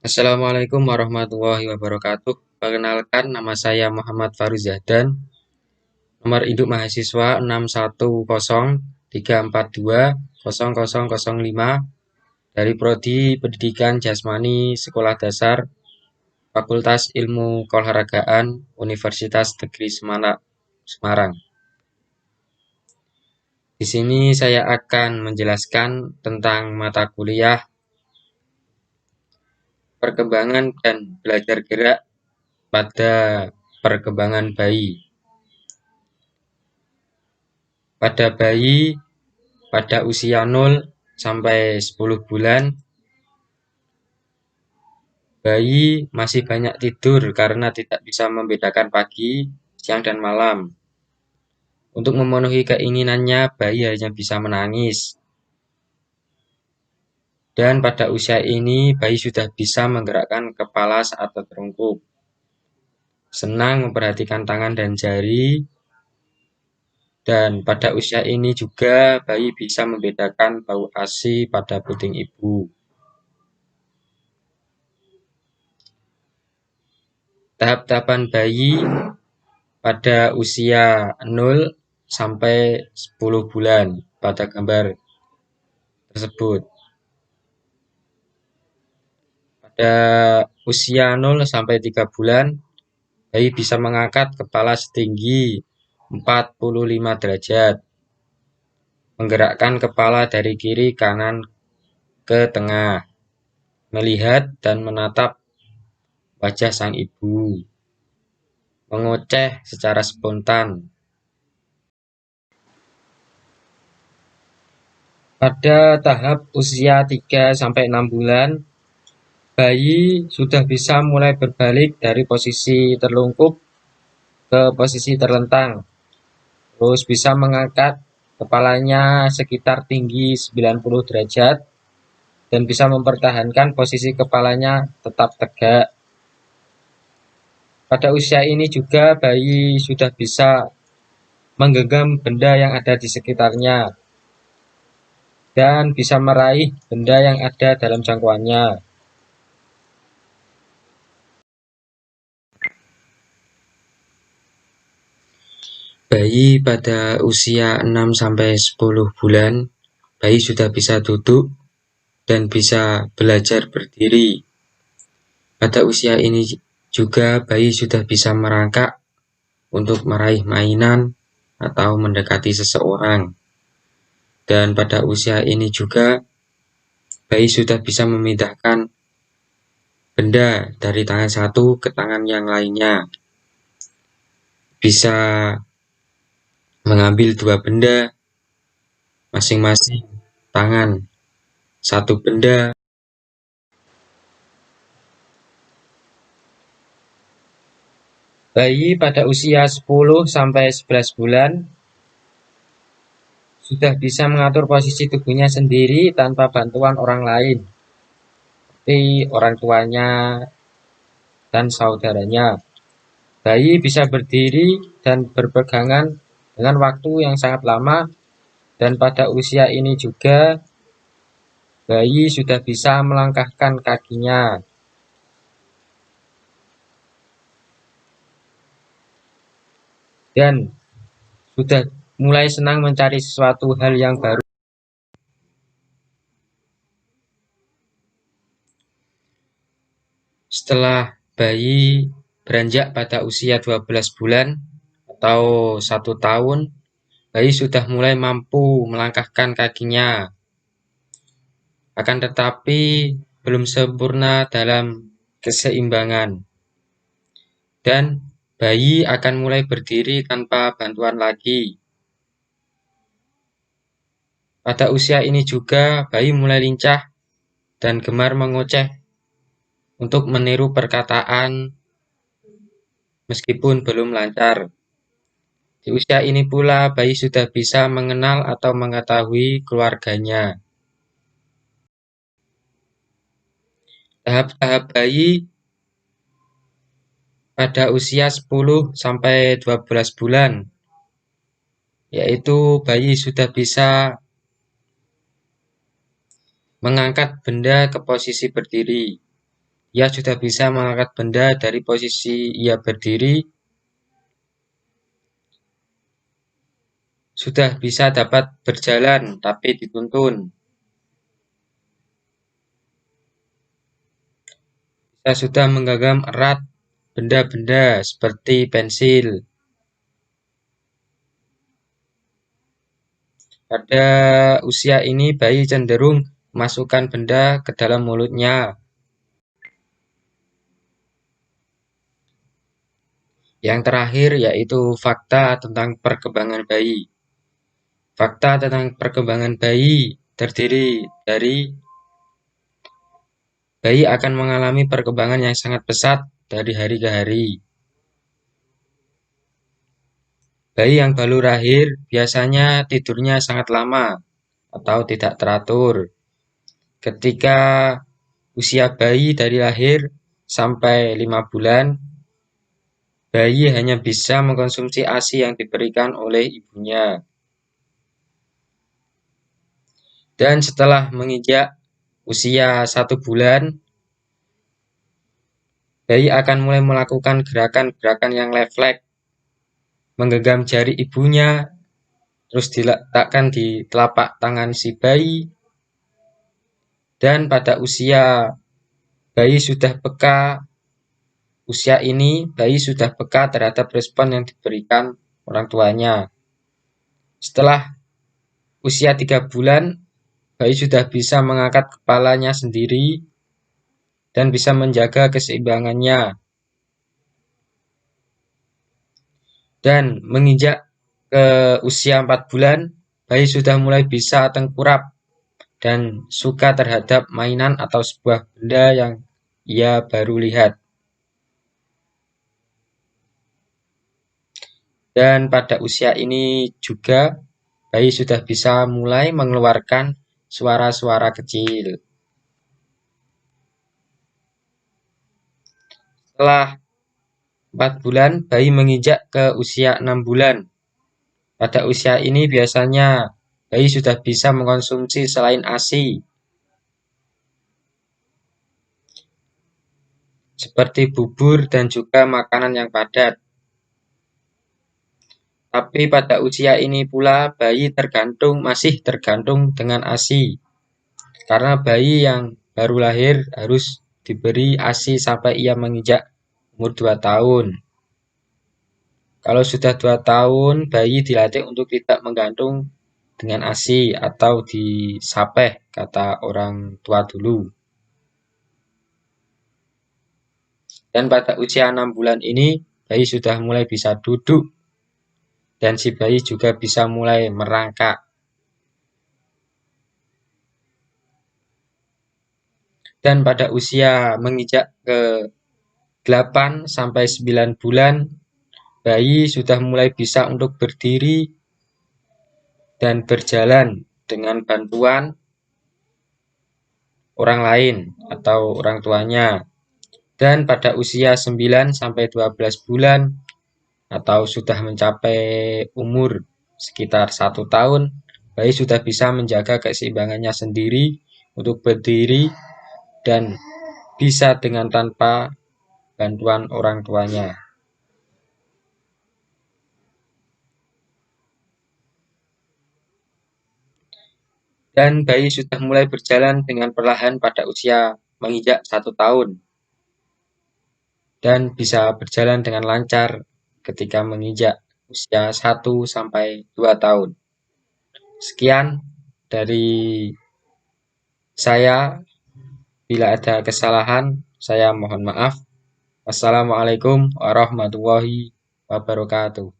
Assalamualaikum warahmatullahi wabarakatuh. Perkenalkan, nama saya Muhammad Faruz Zahdan. Nomor induk mahasiswa 61003420005 dari Prodi Pendidikan Jasmani Sekolah Dasar Fakultas Ilmu Keolahragaan Universitas Negeri Semarang. Di sini saya akan menjelaskan tentang mata kuliah perkembangan dan belajar gerak pada perkembangan bayi. Pada bayi pada usia 0 sampai 10 bulan, bayi masih banyak tidur karena tidak bisa membedakan pagi, siang, dan malam. Untuk memenuhi keinginannya, bayi hanya bisa menangis. Dan pada usia ini, bayi sudah bisa menggerakkan kepala saat tertungkup, senang memperhatikan tangan dan jari, dan pada usia ini juga bayi bisa membedakan bau ASI pada puting ibu. Tahap-tahapan bayi pada usia 0 sampai 10 bulan pada gambar tersebut. Pada usia 0 sampai 3 bulan, bayi bisa mengangkat kepala setinggi 45 derajat, menggerakkan kepala dari kiri kanan ke tengah, melihat dan menatap wajah sang ibu, mengoceh secara spontan. Pada tahap usia 3 sampai 6 bulan, bayi sudah bisa mulai berbalik dari posisi terlungkup ke posisi terlentang. Terus bisa mengangkat kepalanya sekitar tinggi 90 derajat dan bisa mempertahankan posisi kepalanya tetap tegak. Pada usia ini juga bayi sudah bisa menggenggam benda yang ada di sekitarnya dan bisa meraih benda yang ada dalam jangkauannya. Bayi pada usia 6 sampai 10 bulan, bayi sudah bisa duduk dan bisa belajar berdiri. Pada usia ini juga bayi sudah bisa merangkak untuk meraih mainan atau mendekati seseorang. Dan pada usia ini juga bayi sudah bisa memindahkan benda dari tangan satu ke tangan yang lainnya. Bisa mengambil dua benda masing-masing tangan. Satu benda. Bayi pada usia 10 sampai 11 bulan sudah bisa mengatur posisi tubuhnya sendiri tanpa bantuan orang lain, seperti orang tuanya dan saudaranya. Bayi bisa berdiri dan berpegangan dengan waktu yang sangat lama, dan pada usia ini juga bayi sudah bisa melangkahkan kakinya. Dan sudah mulai senang mencari sesuatu hal yang baru. Setelah bayi beranjak pada usia 12 bulan atau 1 tahun, bayi sudah mulai mampu melangkahkan kakinya. Akan tetapi belum sempurna dalam keseimbangan. Dan bayi akan mulai berdiri tanpa bantuan lagi. Pada usia ini juga bayi mulai lincah dan gemar mengoceh untuk meniru perkataan meskipun belum lancar. Di usia ini pula bayi sudah bisa mengenal atau mengetahui keluarganya. Tahap-tahap bayi pada usia 10 sampai 12 bulan, yaitu bayi sudah bisa mengangkat benda ke posisi berdiri. ia sudah bisa mengangkat benda dari posisi ia berdiri, sudah bisa dapat berjalan tapi dituntun, bisa sudah menggenggam erat benda-benda seperti pensil. Pada usia ini bayi cenderung memasukkan benda ke dalam mulutnya. Yang terakhir yaitu fakta tentang perkembangan bayi. Fakta tentang perkembangan bayi terdiri dari bayi akan mengalami perkembangan yang sangat pesat dari hari ke hari. Bayi yang baru lahir biasanya tidurnya sangat lama atau tidak teratur. Ketika usia bayi dari lahir sampai 5 bulan, bayi hanya bisa mengkonsumsi ASI yang diberikan oleh ibunya. Dan setelah menginjak usia 1 bulan, bayi akan mulai melakukan gerakan-gerakan yang refleks, menggenggam jari ibunya, terus diletakkan di telapak tangan si bayi, dan pada usia bayi sudah peka, usia ini bayi sudah peka terhadap respon yang diberikan orang tuanya. Setelah usia 3 bulan, bayi sudah bisa mengangkat kepalanya sendiri dan bisa menjaga keseimbangannya. Dan menginjak ke usia 4 bulan, bayi sudah mulai bisa tengkurap dan suka terhadap mainan atau sebuah benda yang ia baru lihat. Dan pada usia ini juga bayi sudah bisa mulai mengeluarkan suara-suara kecil. Setelah 4 bulan, bayi menginjak ke usia 6 bulan. Pada usia ini biasanya bayi sudah bisa mengkonsumsi selain ASI, seperti bubur dan juga makanan yang padat. Tapi pada usia ini pula bayi masih tergantung dengan ASI. Karena bayi yang baru lahir harus diberi ASI sampai ia menginjak umur 2 tahun. Kalau sudah 2 tahun, bayi dilatih untuk tidak menggantung dengan ASI atau disapeh, kata orang tua dulu. Dan pada usia 6 bulan ini, bayi sudah mulai bisa duduk dan si bayi juga bisa mulai merangkak. Dan pada usia menginjak ke 8 sampai 9 bulan, bayi sudah mulai bisa untuk berdiri dan berjalan dengan bantuan orang lain atau orang tuanya. Dan pada usia 9 sampai 12 bulan atau sudah mencapai umur sekitar 1 tahun, bayi sudah bisa menjaga keseimbangannya sendiri untuk berdiri dan bisa dengan tanpa bantuan orang tuanya. Dan bayi sudah mulai berjalan dengan perlahan pada usia menginjak 1 tahun. Dan bisa berjalan dengan lancar ketika menginjak usia 1 sampai 2 tahun. Sekian dari saya. Bila ada kesalahan, saya mohon maaf. Wassalamualaikum warahmatullahi wabarakatuh.